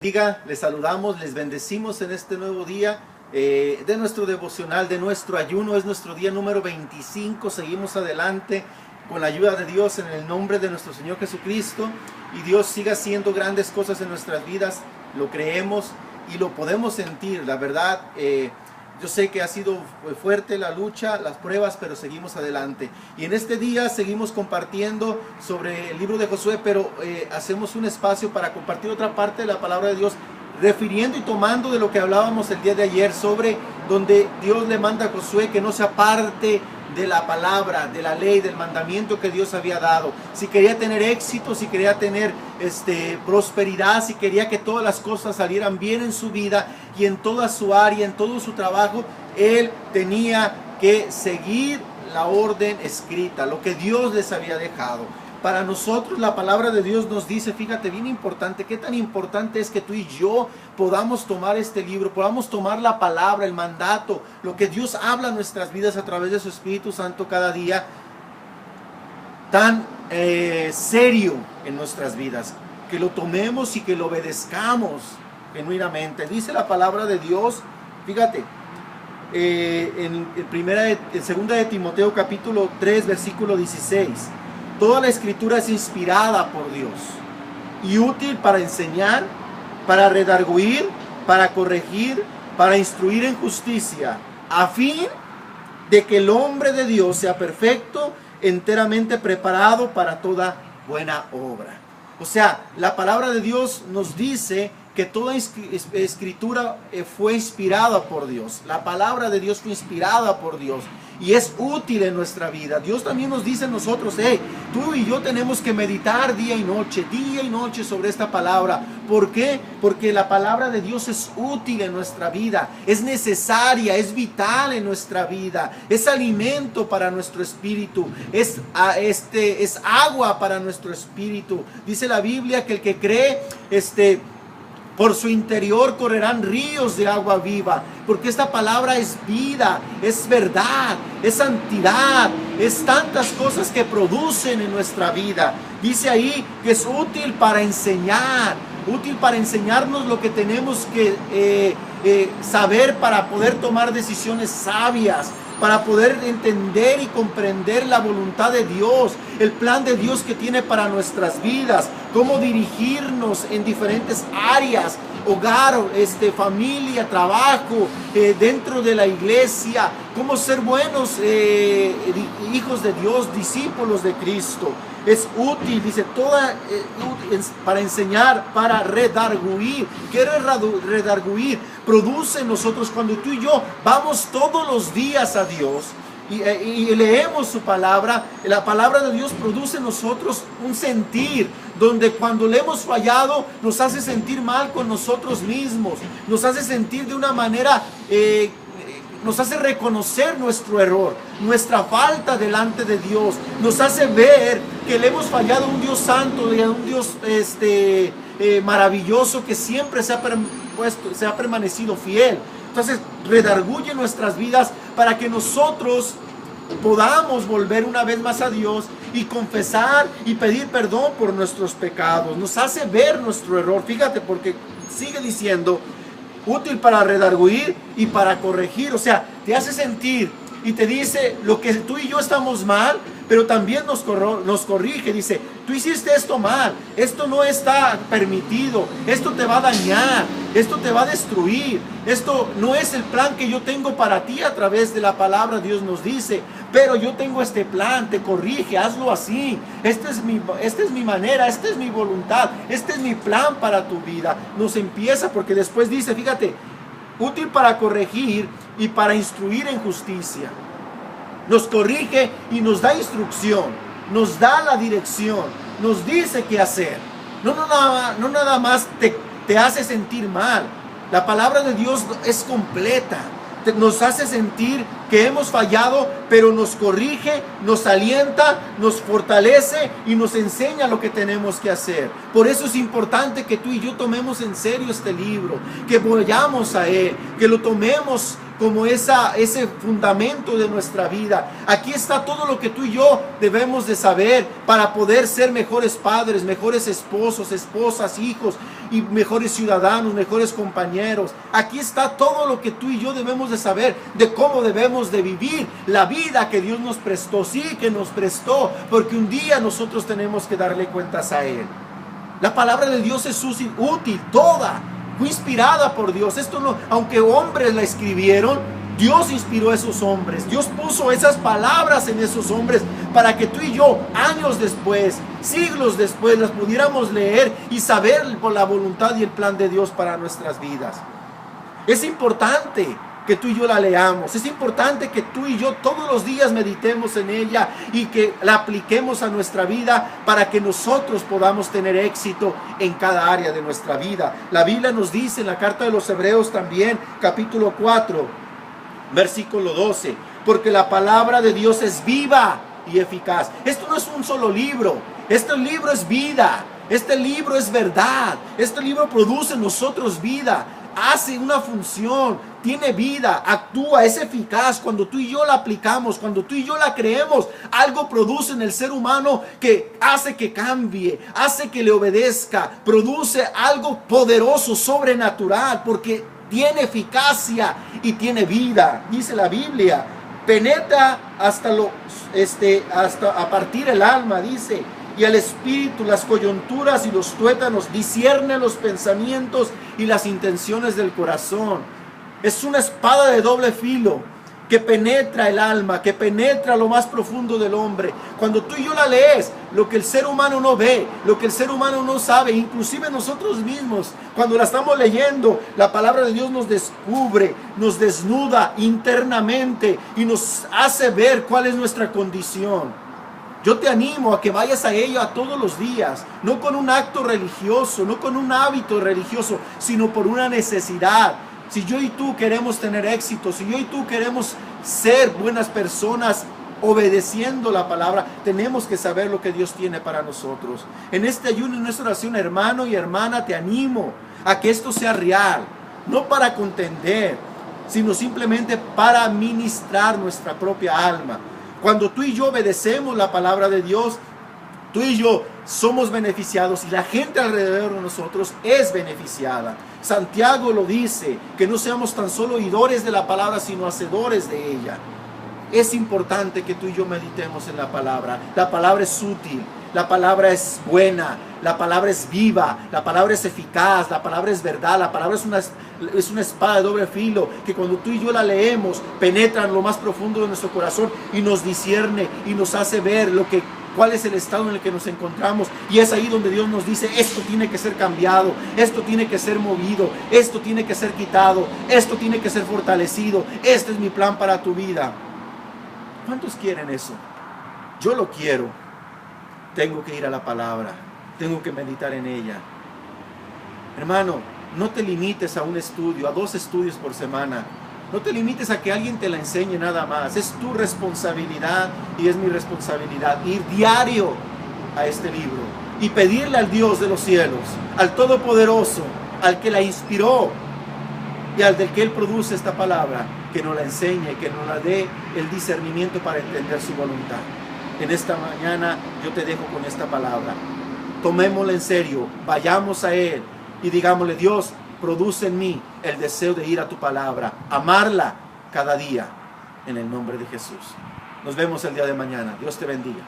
Les saludamos, les bendecimos en este nuevo día de nuestro devocional, de nuestro ayuno. Es nuestro día número 25. Seguimos adelante con la ayuda de Dios en el nombre de nuestro Señor Jesucristo. Y Dios siga haciendo grandes cosas en nuestras vidas. Lo creemos y lo podemos sentir. La verdad, yo sé que ha sido fuerte la lucha, las pruebas, pero seguimos adelante. Y en este día seguimos compartiendo sobre el libro de Josué, pero hacemos un espacio para compartir otra parte de la palabra de Dios, refiriendo y tomando de lo que hablábamos el día de ayer, sobre donde Dios le manda a Josué que no se aparte de la palabra, de la ley, del mandamiento que Dios había dado. Si quería tener éxito, si quería tener prosperidad, si quería que todas las cosas salieran bien en su vida y en toda su área, en todo su trabajo, él tenía que seguir la orden escrita, lo que Dios les había dejado. Para nosotros la palabra de Dios nos dice, fíjate, bien importante, qué tan importante es que tú y yo podamos tomar este libro, podamos tomar la palabra, el mandato, lo que Dios habla en nuestras vidas a través de su Espíritu Santo cada día, tan serio en nuestras vidas, que lo tomemos y que lo obedezcamos genuinamente. Dice la palabra de Dios, fíjate, en 2 de Timoteo capítulo 3 versículo 16, toda la escritura es inspirada por Dios y útil para enseñar, para redarguir, para corregir, para instruir en justicia, a fin de que el hombre de Dios sea perfecto, enteramente preparado para toda buena obra. O sea, la palabra de Dios nos dice que toda escritura fue inspirada por Dios. La palabra de Dios fue inspirada por Dios y es útil en nuestra vida. Dios también nos dice a nosotros, tú y yo tenemos que meditar día y noche sobre esta palabra. ¿Por qué? Porque la palabra de Dios es útil en nuestra vida, es necesaria, es vital en nuestra vida, es alimento para nuestro espíritu, es agua para nuestro espíritu. Dice la Biblia que el que cree, por su interior correrán ríos de agua viva, porque esta palabra es vida, es verdad, es santidad, es tantas cosas que producen en nuestra vida. Dice ahí que es útil para enseñarnos lo que tenemos que saber para poder tomar decisiones sabias, para poder entender y comprender la voluntad de Dios, el plan de Dios que tiene para nuestras vidas, cómo dirigirnos en diferentes áreas, hogar, familia, trabajo, dentro de la iglesia, cómo ser buenos hijos de Dios, discípulos de Cristo. Es útil, dice, para enseñar, para redarguir. ¿Qué es redarguir? Produce en nosotros, cuando tú y yo vamos todos los días a Dios y leemos su palabra, la palabra de Dios produce en nosotros un sentir, donde cuando le hemos fallado nos hace sentir mal con nosotros mismos, nos hace sentir de una manera, nos hace reconocer nuestro error, nuestra falta delante de Dios, nos hace ver que le hemos fallado a un Dios santo, a un Dios maravilloso, que siempre se ha permanecido fiel. Entonces redarguye nuestras vidas para que nosotros podamos volver una vez más a Dios y confesar y pedir perdón por nuestros pecados. Nos hace ver nuestro error. Fíjate, porque sigue diciendo, útil para redarguir y para corregir. O sea, te hace sentir y te dice lo que tú y yo estamos mal, pero también nos corrige. Dice, tú hiciste esto mal, esto no está permitido, esto te va a dañar, esto te va a destruir, esto no es el plan que yo tengo para ti. A través de la palabra Dios nos dice, pero yo tengo este plan, te corrige, hazlo así, esta es mi manera, esta es mi voluntad, este es mi plan para tu vida. Nos empieza, porque después dice, fíjate, útil para corregir y para instruir en justicia. Nos corrige y nos da instrucción, nos da la dirección, nos dice qué hacer. No nada más te hace sentir mal. La palabra de Dios es completa. Nos hace sentir que hemos fallado, pero nos corrige, nos alienta, nos fortalece y nos enseña lo que tenemos que hacer. Por eso es importante que tú y yo tomemos en serio este libro, que vayamos a él, que lo tomemos como ese fundamento de nuestra vida. Aquí está todo lo que tú y yo debemos de saber para poder ser mejores padres, mejores esposos, esposas, hijos y mejores ciudadanos, mejores compañeros. Aquí está todo lo que tú y yo debemos de saber de cómo debemos de vivir la vida que Dios nos prestó. Sí, que nos prestó, porque un día nosotros tenemos que darle cuentas a Él. La palabra de Dios es útil, toda. Fue inspirada por Dios. Esto no, aunque hombres la escribieron, Dios inspiró a esos hombres. Dios puso esas palabras en esos hombres para que tú y yo, años después, siglos después, las pudiéramos leer y saber por la voluntad y el plan de Dios para nuestras vidas. Es importante que tú y yo la leamos. Es importante que tú y yo todos los días meditemos en ella y que la apliquemos a nuestra vida para que nosotros podamos tener éxito en cada área de nuestra vida. La Biblia nos dice en la carta de los Hebreos también, capítulo 4, versículo 12, porque la palabra de Dios es viva y eficaz. Esto no es un solo libro. Este libro es vida. Este libro es verdad. Este libro produce en nosotros vida. Hace una función, tiene vida, actúa, es eficaz. Cuando tú y yo la aplicamos, cuando tú y yo la creemos, algo produce en el ser humano que hace que cambie, hace que le obedezca, produce algo poderoso, sobrenatural, porque tiene eficacia y tiene vida. Dice la Biblia, penetra hasta a partir el alma, dice, y al espíritu, las coyunturas y los tuétanos, discierne los pensamientos y las intenciones del corazón. Es una espada de doble filo que penetra el alma, que penetra lo más profundo del hombre. Cuando tú y yo la lees, lo que el ser humano no ve, lo que el ser humano no sabe, inclusive nosotros mismos, cuando la estamos leyendo, la palabra de Dios nos descubre, nos desnuda internamente y nos hace ver cuál es nuestra condición. Yo te animo a que vayas a ello a todos los días, no con un acto religioso, no con un hábito religioso, sino por una necesidad. Si yo y tú queremos tener éxito, si yo y tú queremos ser buenas personas obedeciendo la palabra, tenemos que saber lo que Dios tiene para nosotros. En este ayuno, en nuestra oración, hermano y hermana, te animo a que esto sea real, no para contender, sino simplemente para ministrar nuestra propia alma. Cuando tú y yo obedecemos la palabra de Dios, tú y yo somos beneficiados y la gente alrededor de nosotros es beneficiada. Santiago lo dice, que no seamos tan solo oidores de la palabra, sino hacedores de ella. Es importante que tú y yo meditemos en la palabra. La palabra es útil, la palabra es buena, la palabra es viva, la palabra es eficaz, la palabra es verdad, la palabra es una espada de doble filo que cuando tú y yo la leemos penetra en lo más profundo de nuestro corazón y nos discierne y nos hace ver cuál es el estado en el que nos encontramos, y es ahí donde Dios nos dice: esto tiene que ser cambiado, esto tiene que ser movido, esto tiene que ser quitado, esto tiene que ser fortalecido, este es mi plan para tu vida. ¿Cuántos quieren eso? Yo lo quiero. Tengo que ir a la palabra, tengo que meditar en ella. Hermano, no te limites a un estudio, a 2 estudios por semana. No te limites a que alguien te la enseñe nada más. Es tu responsabilidad y es mi responsabilidad ir diario a este libro y pedirle al Dios de los cielos, al Todopoderoso, al que la inspiró y al del que Él produce esta palabra, que nos la enseñe, que nos la dé el discernimiento para entender su voluntad. En esta mañana yo te dejo con esta palabra. Tomémosla en serio, vayamos a Él y digámosle: Dios, produce en mí el deseo de ir a tu palabra, amarla cada día, en el nombre de Jesús. Nos vemos el día de mañana. Dios te bendiga.